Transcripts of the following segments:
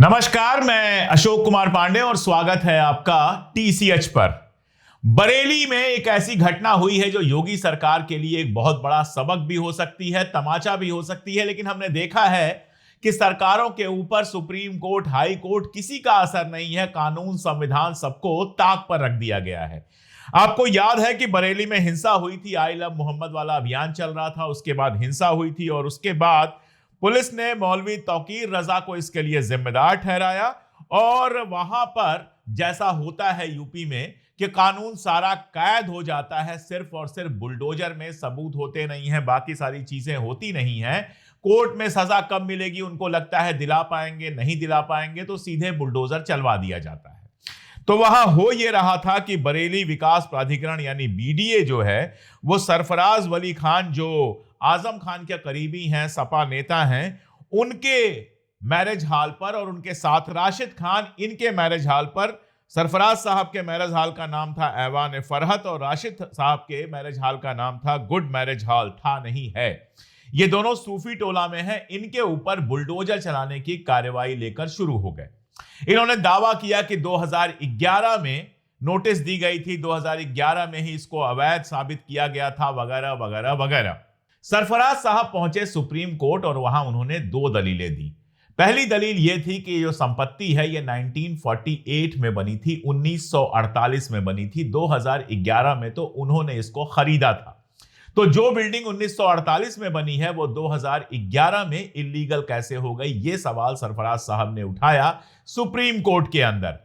नमस्कार, मैं अशोक कुमार पांडे और स्वागत है आपका टीसीएच पर। बरेली में एक ऐसी घटना हुई है जो योगी सरकार के लिए एक बहुत बड़ा सबक भी हो सकती है, तमाचा भी हो सकती है। लेकिन हमने देखा है कि सरकारों के ऊपर सुप्रीम कोर्ट, हाई कोर्ट, किसी का असर नहीं है। कानून, संविधान सबको ताक पर रख दिया गया है। आपको याद है कि बरेली में हिंसा हुई थी, आई लव मोहम्मद वाला अभियान चल रहा था, उसके बाद हिंसा हुई थी और उसके बाद पुलिस ने मौलवी तौकीर रजा को इसके लिए जिम्मेदार ठहराया। और वहां पर जैसा होता है यूपी में कि कानून सारा कैद हो जाता है, सिर्फ और सिर्फ बुलडोजर में सबूत होते नहीं हैं, बाकी सारी चीजें होती नहीं हैं। कोर्ट में सजा कब मिलेगी उनको लगता है दिला पाएंगे, नहीं दिला पाएंगे, तो सीधे बुलडोजर चलवा दिया जाता है। तो वहां हो यह रहा था कि बरेली विकास प्राधिकरण यानी बीडीए जो है वो सरफराज वली खान, जो आजम खान के करीबी हैं, सपा नेता हैं, उनके मैरिज हॉल पर और उनके साथ राशिद खान, इनके मैरिज हॉल पर। सरफराज साहब के मैरिज हॉल का नाम था ऐवान फरहत और राशिद साहब के मैरिज हॉल का नाम था गुड मैरिज हॉल, था नहीं है। ये दोनों सूफी टोला में हैं। इनके ऊपर बुलडोजर चलाने की कार्रवाई लेकर शुरू हो गए। इन्होंने दावा किया कि 2011 में नोटिस दी गई थी, 2011 में ही इसको अवैध साबित किया गया था, वगैरह वगैरह वगैरह। सरफराज साहब पहुंचे सुप्रीम कोर्ट और वहां उन्होंने दो दलीलें दी। पहली दलील यह थी कि जो संपत्ति है ये 1948 में बनी थी, 1948 में बनी थी, 2011 में तो उन्होंने इसको खरीदा था। तो जो बिल्डिंग 1948 में बनी है वो 2011 में इलीगल कैसे हो गई, ये सवाल सरफराज साहब ने उठाया सुप्रीम कोर्ट के अंदर।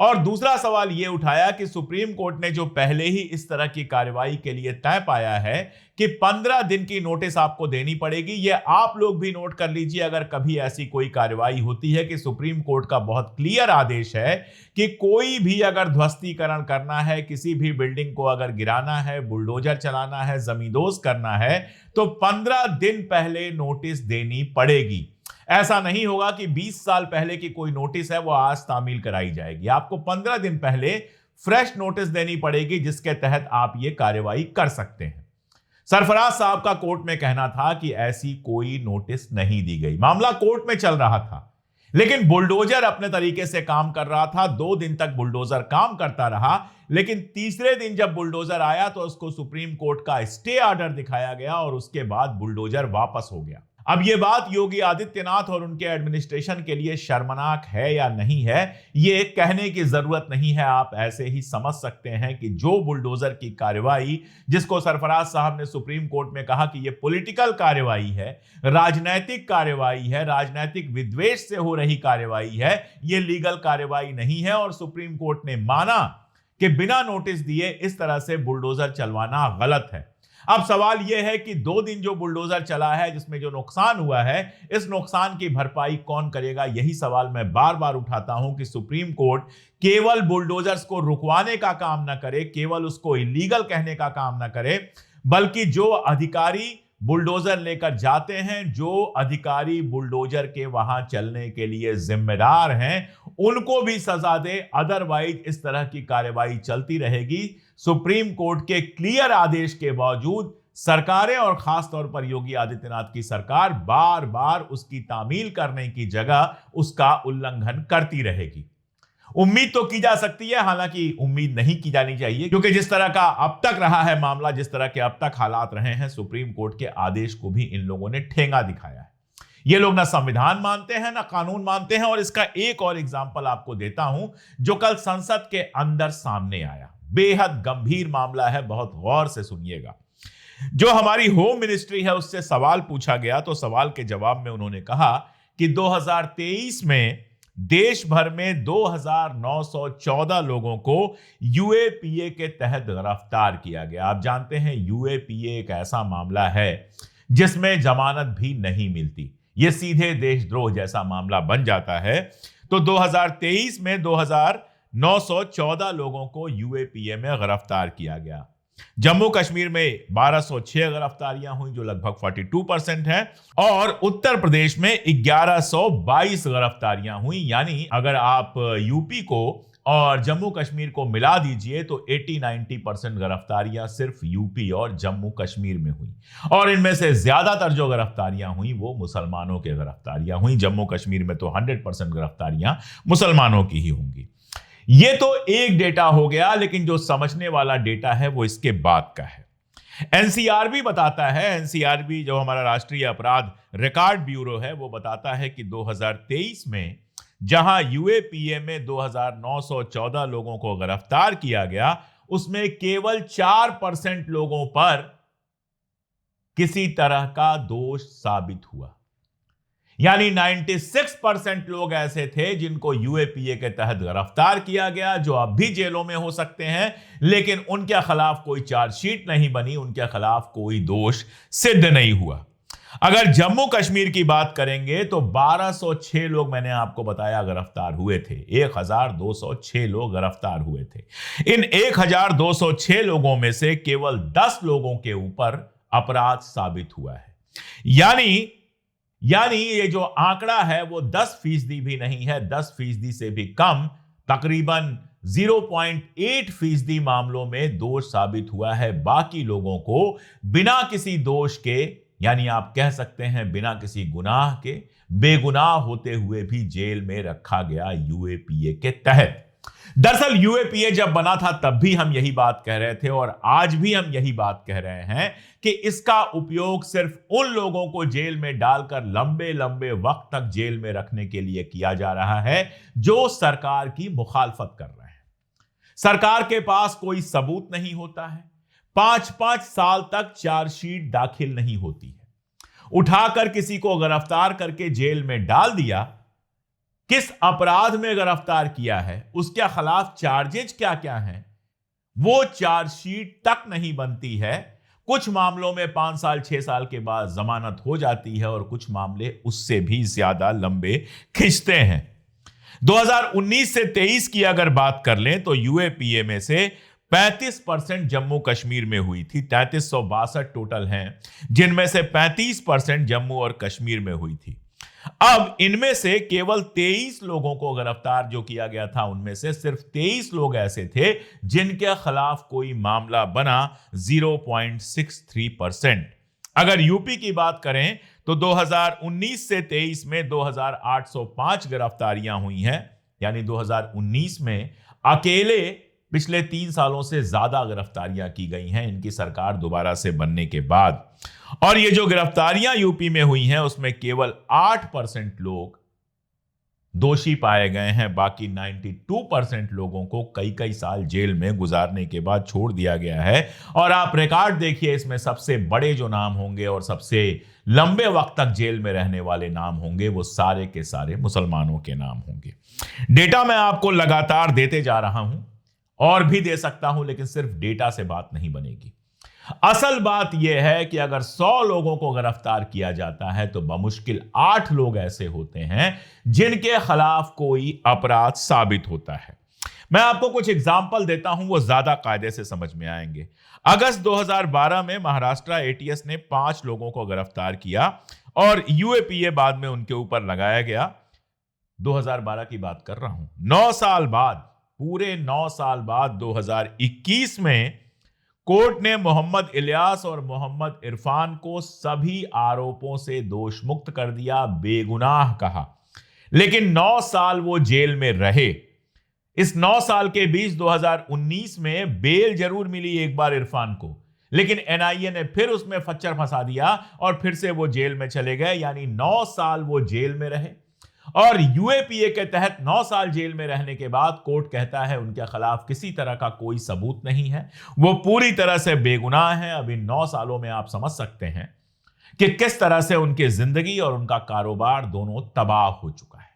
और दूसरा सवाल यह उठाया कि सुप्रीम कोर्ट ने जो पहले ही इस तरह की कार्रवाई के लिए तय पाया है कि 15 दिन की नोटिस आपको देनी पड़ेगी। यह आप लोग भी नोट कर लीजिए, अगर कभी ऐसी कोई कार्रवाई होती है कि सुप्रीम कोर्ट का बहुत क्लियर आदेश है कि कोई भी अगर ध्वस्तीकरण करना है, किसी भी बिल्डिंग को अगर गिराना है, बुलडोजर चलाना है, जमींदोज करना है, तो 15 दिन पहले नोटिस देनी पड़ेगी। ऐसा नहीं होगा कि 20 साल पहले की कोई नोटिस है वो आज तामील कराई जाएगी। आपको 15 दिन पहले फ्रेश नोटिस देनी पड़ेगी, जिसके तहत आप ये कार्रवाई कर सकते हैं। सरफराज साहब का कोर्ट में कहना था कि ऐसी कोई नोटिस नहीं दी गई। मामला कोर्ट में चल रहा था, लेकिन बुलडोजर अपने तरीके से काम कर रहा था। 2 दिन तक बुलडोजर काम करता रहा, लेकिन तीसरे दिन जब बुलडोजर आया तो उसको सुप्रीम कोर्ट का स्टे ऑर्डर दिखाया गया और उसके बाद बुलडोजर वापस हो गया। अब यह बात योगी आदित्यनाथ और उनके एडमिनिस्ट्रेशन के लिए शर्मनाक है या नहीं है, यह कहने की जरूरत नहीं है। आप ऐसे ही समझ सकते हैं कि जो बुलडोजर की कार्रवाई, जिसको सरफराज साहब ने सुप्रीम कोर्ट में कहा कि यह पॉलिटिकल कार्रवाई है, राजनैतिक कार्रवाई है, राजनैतिक विद्वेष से हो रही कार्रवाई है, यह लीगल कार्रवाई नहीं है। और सुप्रीम कोर्ट ने माना कि बिना नोटिस दिए इस तरह से बुलडोजर चलवाना गलत है। अब सवाल यह है कि 2 दिन जो बुलडोजर चला है, जिसमें जो नुकसान हुआ है, इस नुकसान की भरपाई कौन करेगा? यही सवाल मैं बार बार उठाता हूं कि सुप्रीम कोर्ट केवल बुलडोजर्स को रुकवाने का काम ना करे, केवल उसको इलीगल कहने का काम ना करे, बल्कि जो अधिकारी बुलडोजर लेकर जाते हैं, जो अधिकारी बुलडोजर के वहां चलने के लिए जिम्मेदार हैं, उनको भी सजा दे। अदरवाइज इस तरह की कार्रवाई चलती रहेगी। सुप्रीम कोर्ट के क्लियर आदेश के बावजूद सरकारें और खास तौर पर योगी आदित्यनाथ की सरकार बार बार उसकी तामील करने की जगह उसका उल्लंघन करती रहेगी। उम्मीद तो की जा सकती है, हालांकि उम्मीद नहीं की जानी चाहिए, क्योंकि जिस तरह का अब तक रहा है मामला, जिस तरह के अब तक हालात रहे हैं, सुप्रीम कोर्ट के आदेश को भी इन लोगों ने ठेंगा दिखाया है। ये लोग ना संविधान मानते हैं ना कानून मानते हैं। और इसका एक और एग्जांपल आपको देता हूं जो कल संसद के अंदर सामने आया। बेहद गंभीर मामला है, बहुत गौर से सुनिएगा। जो हमारी होम मिनिस्ट्री है उससे सवाल पूछा गया, तो सवाल के जवाब में उन्होंने कहा कि 2023 में देश भर में 2914 लोगों को यूएपीए के तहत गिरफ्तार किया गया। आप जानते हैं यूएपीए एक ऐसा मामला है जिसमें जमानत भी नहीं मिलती, यह सीधे देशद्रोह जैसा मामला बन जाता है। तो 2023 में 2914 लोगों को यूएपीए में गिरफ्तार किया गया। जम्मू कश्मीर में 1206 गिरफ्तारियां हुई, जो लगभग 42% है, और उत्तर प्रदेश में 1122 गिरफ्तारियां हुई। यानी अगर आप यूपी को और जम्मू कश्मीर को मिला दीजिए तो 80-90% गिरफ्तारियां सिर्फ यूपी और जम्मू कश्मीर में हुई, और इनमें से ज्यादातर जो गिरफ्तारियां हुई वो मुसलमानों की गिरफ्तारियां हुई। जम्मू कश्मीर में तो 100% गिरफ्तारियां मुसलमानों की ही होंगी। ये तो एक डेटा हो गया, लेकिन जो समझने वाला डेटा है वो इसके बाद का है। एनसीआरबी बताता है, एनसीआरबी जो हमारा राष्ट्रीय अपराध रिकॉर्ड ब्यूरो है, वो बताता है कि 2023 में जहां यूएपीए में 2914 लोगों को गिरफ्तार किया गया, उसमें केवल 4% लोगों पर किसी तरह का दोष साबित हुआ। यानी 96% लोग ऐसे थे जिनको यूएपीए के तहत गिरफ्तार किया गया, जो अब भी जेलों में हो सकते हैं, लेकिन उनके खिलाफ कोई चार्जशीट नहीं बनी, उनके खिलाफ कोई दोष सिद्ध नहीं हुआ। अगर जम्मू कश्मीर की बात करेंगे तो 1206 लोग मैंने आपको बताया गिरफ्तार हुए थे, 1206 लोग गिरफ्तार हुए थे। इन 1206 लोगों में से केवल 10 लोगों के ऊपर अपराध साबित हुआ है। यानी ये जो आंकड़ा है वो 10% भी नहीं है, 10% से भी कम, तकरीबन 0.8% मामलों में दोष साबित हुआ है। बाकी लोगों को बिना किसी दोष के, यानी आप कह सकते हैं बिना किसी गुनाह के, बेगुनाह होते हुए भी जेल में रखा गया यूएपीए के तहत। दरअसल यूएपीए जब बना था तब भी हम यही बात कह रहे थे, और आज भी हम यही बात कह रहे हैं कि इसका उपयोग सिर्फ उन लोगों को जेल में डालकर लंबे लंबे वक्त तक जेल में रखने के लिए किया जा रहा है जो सरकार की मुखालफत कर रहे हैं। सरकार के पास कोई सबूत नहीं होता है, 5-5 साल तक चार्जशीट दाखिल नहीं होती है, उठाकर किसी को गिरफ्तार करके जेल में डाल दिया, किस अपराध में गिरफ्तार किया है, उसके खिलाफ चार्जेज क्या क्या हैं, वो चार्जशीट तक नहीं बनती है। कुछ मामलों में 5 साल 6 साल के बाद जमानत हो जाती है, और कुछ मामले उससे भी ज्यादा लंबे खिंचते हैं। 2019 से 23 की अगर बात कर लें तो यूएपीए में से 35% जम्मू कश्मीर में हुई थी। 3362 टोटल हैं, जिनमें से 35% जम्मू और कश्मीर में हुई थी। अब इनमें से केवल 23 लोगों को गिरफ्तार जो किया गया था, उनमें से सिर्फ 23 लोग ऐसे थे जिनके खिलाफ कोई मामला बना, 0.63%। अगर यूपी की बात करें तो 2019 से 23 में 2805 गिरफ्तारियां हुई हैं, यानी 2019 में अकेले पिछले 3 सालों से ज्यादा गिरफ्तारियां की गई हैं इनकी सरकार दोबारा से बनने के बाद। और ये जो गिरफ्तारियां यूपी में हुई हैं उसमें केवल 8% लोग दोषी पाए गए हैं, बाकी 92% लोगों को कई कई साल जेल में गुजारने के बाद छोड़ दिया गया है। और आप रिकॉर्ड देखिए, इसमें सबसे बड़े जो नाम होंगे और सबसे लंबे वक्त तक जेल में रहने वाले नाम होंगे, वो सारे के सारे मुसलमानों के नाम होंगे। डेटा मैं आपको लगातार देते जा रहा हूं, और भी दे सकता हूं, लेकिन सिर्फ डेटा से बात नहीं बनेगी। असल बात यह है कि अगर 100 लोगों को गिरफ्तार किया जाता है तो बमुश्किल 8 लोग ऐसे होते हैं जिनके खिलाफ कोई अपराध साबित होता है। मैं आपको कुछ एग्जाम्पल देता हूं, वो ज्यादा कायदे से समझ में आएंगे। अगस्त 2012 में महाराष्ट्र एटीएस ने 5 लोगों को गिरफ्तार किया और यूएपीए बाद में उनके ऊपर लगाया गया। 2012 की बात कर रहा हूं। 9 साल बाद, पूरे 9 साल बाद 2021 में कोर्ट ने मोहम्मद इलियास और मोहम्मद इरफान को सभी आरोपों से दोष मुक्त कर दिया, बेगुनाह कहा। लेकिन 9 साल वो जेल में रहे। इस 9 साल के बीच 2019 में बेल जरूर मिली एक बार इरफान को, लेकिन एनआईए ने फिर उसमें फच्चर फंसा दिया और फिर से वो जेल में चले गए। यानी 9 साल वो जेल में रहे, और यूएपीए के तहत 9 साल जेल में रहने के बाद कोर्ट कहता है उनके खिलाफ किसी तरह का कोई सबूत नहीं है, वो पूरी तरह से बेगुनाह है। अब इन 9 सालों में आप समझ सकते हैं कि किस तरह से उनकी जिंदगी और उनका कारोबार दोनों तबाह हो चुका है।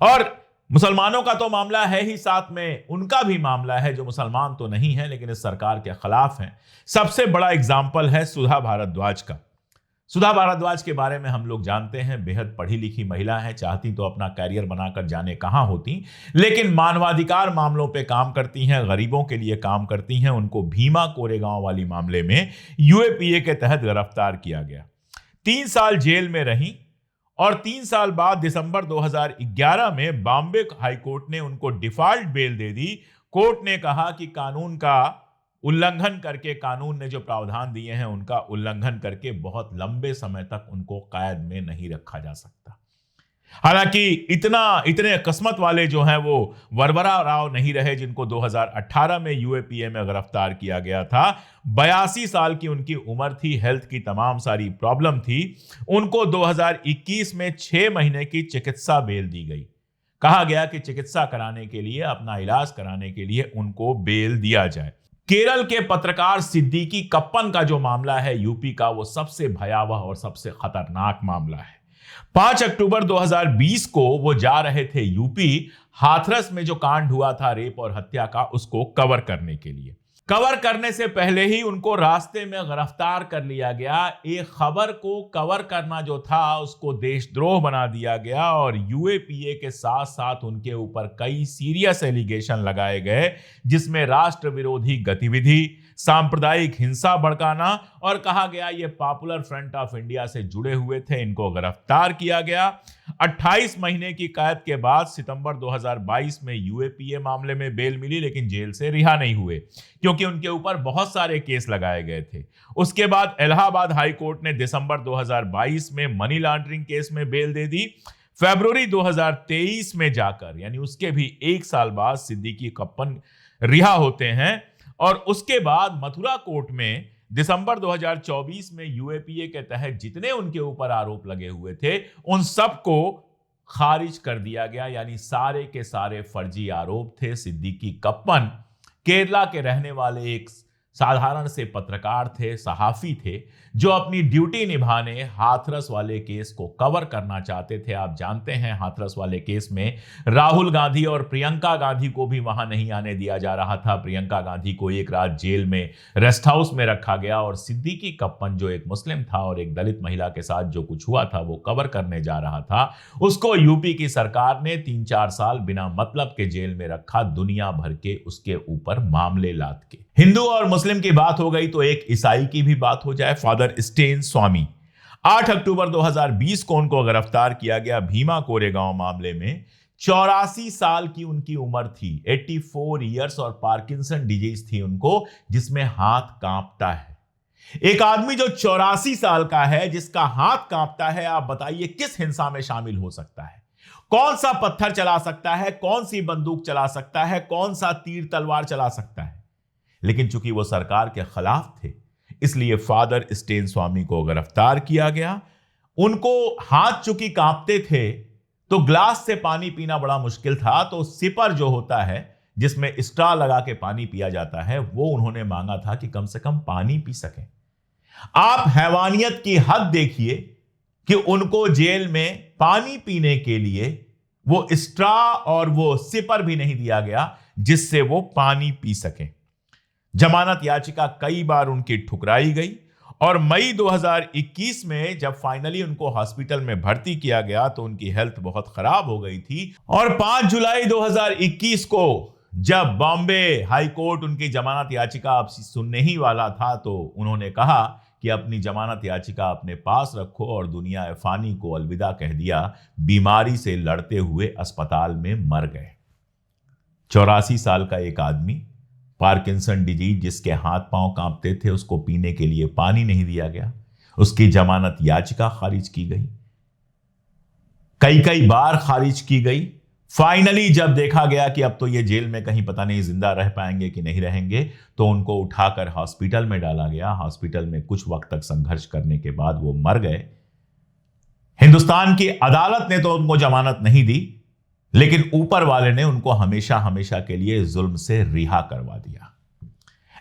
और मुसलमानों का तो मामला है ही, साथ में उनका भी मामला है जो मुसलमान तो नहीं है लेकिन इस सरकार के खिलाफ हैं। सबसे बड़ा एग्जाम्पल है सुधा भारद्वाज का। सुधा भारद्वाज के बारे में हम लोग जानते हैं, बेहद पढ़ी लिखी महिला है, चाहती तो अपना कैरियर बनाकर जाने कहां होती, लेकिन मानवाधिकार मामलों पे काम करती हैं, गरीबों के लिए काम करती हैं। उनको भीमा कोरेगांव वाली मामले में यूएपीए के तहत गिरफ्तार किया गया, 3 साल जेल में रही और 3 साल बाद दिसंबर 2011 में बॉम्बे हाईकोर्ट ने उनको डिफॉल्ट बेल दे दी। कोर्ट ने कहा कि कानून का उल्लंघन करके, कानून ने जो प्रावधान दिए हैं उनका उल्लंघन करके बहुत लंबे समय तक उनको कैद में नहीं रखा जा सकता। हालांकि इतने किस्मत वाले जो हैं वो वरवरा राव नहीं रहे, जिनको 2018 में यूएपीए में गिरफ्तार किया गया था। 82 साल की उनकी उम्र थी, हेल्थ की तमाम सारी प्रॉब्लम थी। उनको 2021 में 6 महीने की चिकित्सा बेल दी गई। कहा गया कि चिकित्सा कराने के लिए, अपना इलाज कराने के लिए उनको बेल दिया जाए। केरल के पत्रकार सिद्दीकी कप्पन का जो मामला है यूपी का, वो सबसे भयावह और सबसे खतरनाक मामला है। 5 अक्टूबर 2020 को वो जा रहे थे यूपी, हाथरस में जो कांड हुआ था रेप और हत्या का, उसको कवर करने के लिए। कवर करने से पहले ही उनको रास्ते में गिरफ्तार कर लिया गया। एक खबर को कवर करना जो था उसको देशद्रोह बना दिया गया और यूएपीए के साथ साथ उनके ऊपर कई सीरियस एलिगेशन लगाए गए, जिसमें राष्ट्र विरोधी गतिविधि, सांप्रदायिक हिंसा भड़काना, और कहा गया ये पॉपुलर फ्रंट ऑफ इंडिया से जुड़े हुए थे। इनको गिरफ्तार किया गया। 28 महीने की कैद के बाद सितंबर 2022 में यूएपीए मामले में बेल मिली, लेकिन जेल से रिहा नहीं हुए क्योंकि उनके ऊपर बहुत सारे केस लगाए गए थे। उसके बाद इलाहाबाद हाई कोर्ट ने दिसंबर 2022 में मनी लॉन्ड्रिंग केस में बेल दे दी। फरवरी 2023 में जाकर, यानी उसके भी 1 साल बाद, सिद्दीकी कप्पन रिहा होते हैं। और उसके बाद मथुरा कोर्ट में दिसंबर 2024 में यूएपीए के तहत जितने उनके ऊपर आरोप लगे हुए थे उन सबको खारिज कर दिया गया, यानी सारे के सारे फर्जी आरोप थे। सिद्दीकी कप्पन केरला के रहने वाले एक साधारण से पत्रकार थे, सहाफी थे, जो अपनी ड्यूटी निभाने हाथरस वाले केस को कवर करना चाहते थे। आप जानते हैं हाथरस वाले केस में राहुल गांधी और प्रियंका गांधी को भी वहां नहीं आने दिया जा रहा था। प्रियंका गांधी को एक रात जेल में, रेस्ट हाउस में रखा गया और सिद्दीकी कप्पन जो एक मुस्लिम था और एक दलित महिला के साथ जो कुछ हुआ था वो कवर करने जा रहा था, उसको यूपी की सरकार ने 3-4 साल बिना मतलब के जेल में रखा, दुनिया भर के उसके ऊपर मामले लाद के। हिंदू और मुस्लिम की बात हो गई तो एक ईसाई की भी बात हो जाए। फादर स्टेन स्वामी, 8 अक्टूबर 2020 को उनको गिरफ्तार किया गया भीमा कोरेगांव मामले में। 84 साल की उनकी उम्र थी, 84 इयर्स, और पार्किंसन डिजीज थी उनको, जिसमें हाथ कांपता है। एक आदमी जो 84 साल का है, जिसका हाथ कांपता है, आप बताइए किस हिंसा में शामिल हो सकता है? कौन सा पत्थर चला सकता है? कौन सी बंदूक चला सकता है? कौन सा तीर तलवार चला सकता है? लेकिन चूंकि वो सरकार के खिलाफ थे, इसलिए फादर स्टेन स्वामी को गिरफ्तार किया गया। उनको हाथ चूंकि कांपते थे तो ग्लास से पानी पीना बड़ा मुश्किल था, तो सिपर जो होता है जिसमें स्ट्रॉ लगा के पानी पिया जाता है, वो उन्होंने मांगा था कि कम से कम पानी पी सकें। आप हैवानियत की हद देखिए कि उनको जेल में पानी पीने के लिए वो स्ट्रॉ और वो सिपर भी नहीं दिया गया जिससे वो पानी पी सकें। जमानत याचिका कई बार उनकी ठुकराई गई और मई 2021 में जब फाइनली उनको हॉस्पिटल में भर्ती किया गया तो उनकी हेल्थ बहुत खराब हो गई थी। और 5 जुलाई 2021 को जब बॉम्बे हाई कोर्ट उनकी जमानत याचिका अब सुनने ही वाला था, तो उन्होंने कहा कि अपनी जमानत याचिका अपने पास रखो, और दुनिया फानी को अलविदा कह दिया। बीमारी से लड़ते हुए अस्पताल में मर गए। 84 साल का एक आदमी, पार्किंसन डिजीज, जिसके हाथ पांव कांपते थे, उसको पीने के लिए पानी नहीं दिया गया, उसकी जमानत याचिका खारिज की गई, कई बार खारिज की गई। फाइनली जब देखा गया कि अब तो ये जेल में कहीं पता नहीं जिंदा रह पाएंगे कि नहीं रहेंगे, तो उनको उठाकर हॉस्पिटल में डाला गया। हॉस्पिटल में कुछ वक्त तक संघर्ष करने के बाद वो मर गए। हिंदुस्तान की अदालत ने तो उनको जमानत नहीं दी, लेकिन ऊपर वाले ने उनको हमेशा हमेशा के लिए जुल्म से रिहा करवा दिया।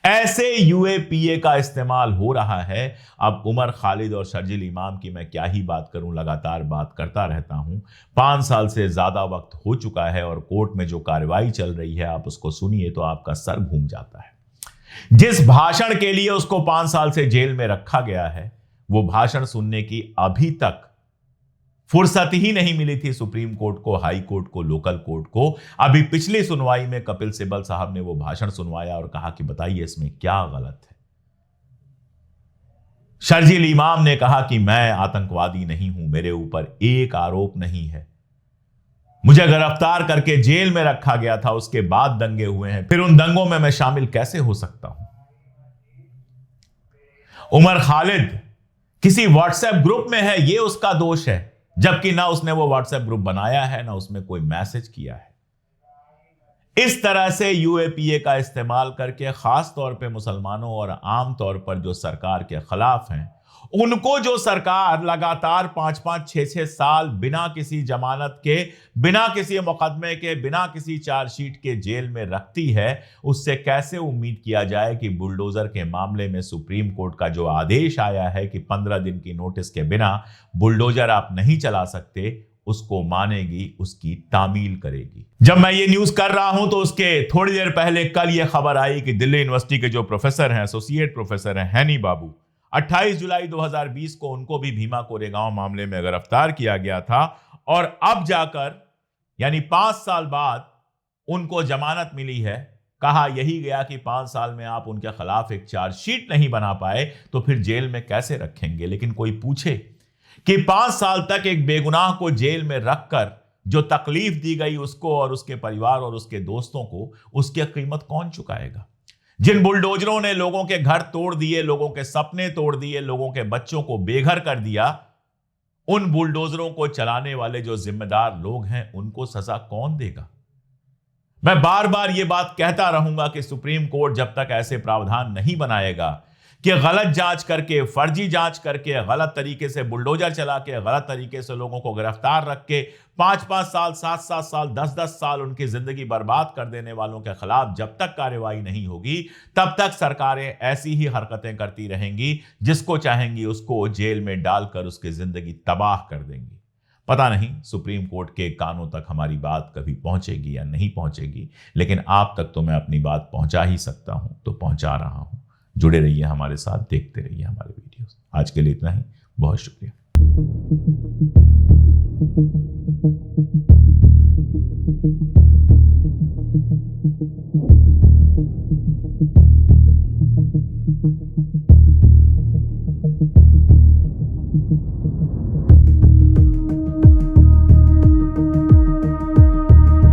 ऐसे यूएपीए का इस्तेमाल हो रहा है। अब उमर खालिद और शर्जिल इमाम की मैं क्या ही बात करूं, लगातार बात करता रहता हूं। 5 साल से ज्यादा वक्त हो चुका है और कोर्ट में जो कार्रवाई चल रही है, आप उसको सुनिए तो आपका सर घूम जाता है। जिस भाषण के लिए उसको 5 साल से जेल में रखा गया है, वो भाषण सुनने की अभी तक फुर्सत ही नहीं मिली थी सुप्रीम कोर्ट को, हाई कोर्ट को, लोकल कोर्ट को। अभी पिछली सुनवाई में कपिल सिब्बल साहब ने वो भाषण सुनवाया और कहा कि बताइए इसमें क्या गलत है। शर्जील इमाम ने कहा कि मैं आतंकवादी नहीं हूं, मेरे ऊपर एक आरोप नहीं है, मुझे गिरफ्तार करके जेल में रखा गया था, उसके बाद दंगे हुए हैं, फिर उन दंगों में मैं शामिल कैसे हो सकता हूं। उमर खालिद किसी व्हाट्सएप ग्रुप में है, यह उसका दोष है, जबकि ना उसने वो व्हाट्सएप ग्रुप बनाया है, ना उसमें कोई मैसेज किया है। इस तरह से यूएपीए का इस्तेमाल करके खास तौर पे मुसलमानों और आम तौर पर जो सरकार के खिलाफ हैं, उनको जो सरकार लगातार 5-5, 6-6 साल बिना किसी जमानत के, बिना किसी मुकदमे के, बिना किसी चार्जशीट के जेल में रखती है, उससे कैसे उम्मीद किया जाए कि बुलडोजर के मामले में सुप्रीम कोर्ट का जो आदेश आया है कि 15 दिन की नोटिस के बिना बुलडोजर आप नहीं चला सकते, उसको मानेगी, उसकी तामील करेगी। जब मैं ये न्यूज कर रहा हूं तो उसके थोड़ी देर पहले कल ये खबर आई कि दिल्ली यूनिवर्सिटी के जो प्रोफेसर हैं, एसोसिएट प्रोफेसर हैं हैनी बाबू, 28 जुलाई 2020 को उनको भी भीमा कोरेगांव मामले में गिरफ्तार किया गया था और अब जाकर यानी 5 साल बाद उनको जमानत मिली है। कहा यही गया कि 5 साल में आप उनके खिलाफ एक चार्जशीट नहीं बना पाए तो फिर जेल में कैसे रखेंगे। लेकिन कोई पूछे कि 5 साल तक एक बेगुनाह को जेल में रखकर जो तकलीफ दी गई उसको और उसके परिवार और उसके दोस्तों को, उसकी कीमत कौन चुकाएगा। जिन बुलडोजरों ने लोगों के घर तोड़ दिए, लोगों के सपने तोड़ दिए, लोगों के बच्चों को बेघर कर दिया, उन बुलडोजरों को चलाने वाले जो जिम्मेदार लोग हैं, उनको सजा कौन देगा। मैं बार बार यह बात कहता रहूंगा कि सुप्रीम कोर्ट जब तक ऐसे प्रावधान नहीं बनाएगा कि गलत जांच करके, फर्जी जांच करके, गलत तरीके से बुलडोजर चला के, गलत तरीके से लोगों को गिरफ्तार रख के 5-5 साल, 7-7 साल, 10-10 साल उनकी जिंदगी बर्बाद कर देने वालों के खिलाफ जब तक कार्रवाई नहीं होगी, तब तक सरकारें ऐसी ही हरकतें करती रहेंगी, जिसको चाहेंगी उसको जेल में डालकर उसकी जिंदगी तबाह कर देंगी। पता नहीं सुप्रीम कोर्ट के कानों तक हमारी बात कभी पहुंचेगी या नहीं पहुंचेगी, लेकिन आप तक तो मैं अपनी बात पहुंचा ही सकता हूं, तो पहुंचा रहा हूं। जुड़े रहिए हमारे साथ, देखते रहिए हमारे वीडियोस। आज के लिए इतना ही, बहुत शुक्रिया।